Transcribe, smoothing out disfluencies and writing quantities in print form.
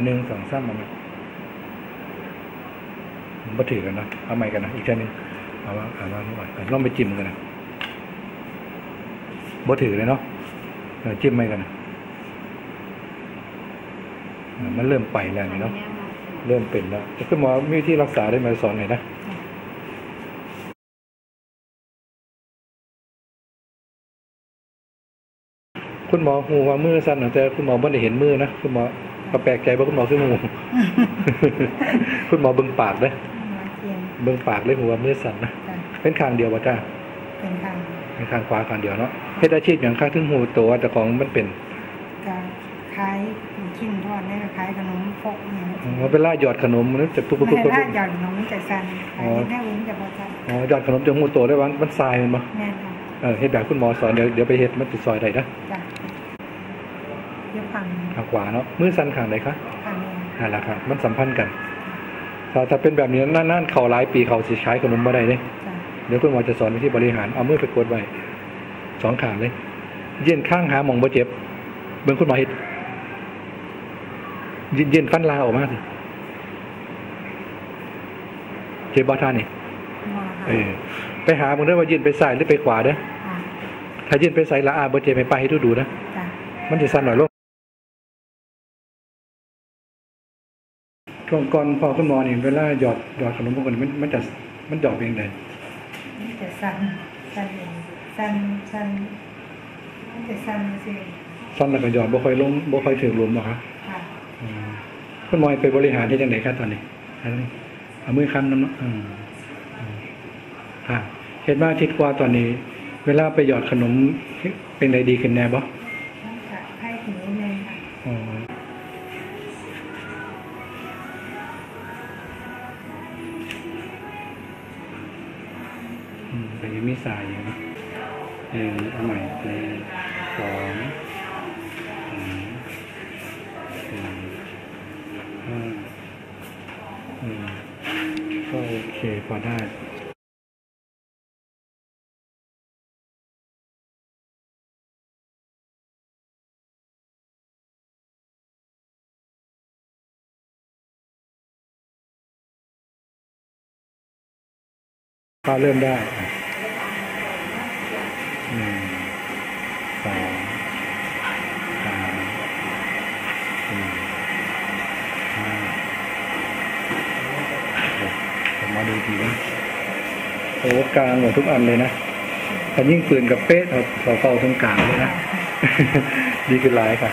1 2 3มันมาถือกันนะเอาใหม่กันนะอีกทีนึงเอาว่าลองไปจิ้มกันนะบ่ถือเลยเนาะจิ้มใหม่กันนะมันเริ่มไปแล้วเนาะเริ่มเป็นแล้วแต่คุณหมอมีที่รักษาได้มาสอนหน่อยนะคุณหมอหูว่ามือสั่นแต่คุณหมอไม่ได้เห็นมือนะคุณหมอก็แปลกใจว่าคุณหมอคือหูคุณหมอเบิ่งปากเลยเบิ่งปากเลยหูว่ามือสั่นนะเป็นข้างเดียวป่ะจ้าเป็นข้างขวาข้างเดียวเนาะเฮ็ดอาชีพอย่างข้างถึงหูตัวแต่ของมันเป็นขายชิ้นทอดเนี่ยขายขนมพกเนี่ยมันเป็นล่าหยอดขนมมันจะปุ๊บล่าหยอดขนมจะสั่นแค่วุ้นจะพอใจหยอดขนมจะหูตัวได้ว่ามันทรายมันบ่แม่ค่ะเฮ็ดแบบคุณหมอสอนเดี๋ยวไปเฮ็ดมันติดซอยได้นะจ้ะเดี๋ยวฟังข้างขวาเนาะมือสั่นข้างไหนคะข้างนี้นั่นแหละครับมันสัมพันธ์กันถ้าเป็นแบบนี้นั่นเข่าหลายปีเขาสิใช้ขนมบ่ได้เด้เดี๋ยวคุณหมอจะสอนวิธีบริหารเอามือไปกดไว้2 ข้างเลยยื่นข้างหาหม่องบ่เจ็บเบิ่งคุณหมอเฮ็ดยื่นฟันลาออกมาสิเจ็บบ่ท่านี่ไปหาเบิ่งเด้อว่ายื่นไปซ้ายหรือไปขวาเด้อถ้ายื่นไปซ้ายละบ่เจ็บไปให้ดูนะมันสิสั่นหน่อยลงช่วงก่อนพอคุณหมอนี่เวลาหยอดขนมพวกนี้มันหยอดเองได้มันจะสั่นมันจะสั่นสิสั่นแล้วก็หยอดบ่ค่อยลงบ่ค่อยถึงลมบ่คะคุณหมอไปบริหารที่จังได๋ครับตอนนี้เอามือค้ำน้ำเนาะค่ะเห็นว่าอาทิตย์กว่าตอนนี้เวลาไปหยอดขนมเป็นไดดีขึ้นแน่บ่ให้ถึงนิดนึงค่ะแต่ยังมีสายอยู่นะเอาใหม่2 ก็โอเคพอได้ก็เริ่มได้1 2 3 4 5มาดูทีนะโอ้กลางหมดทุกอันเลยนะถ้ายิ่งปืนกับเป๊ะเขาตรงกลางเลยนะดีขึ้นหลายค่ะ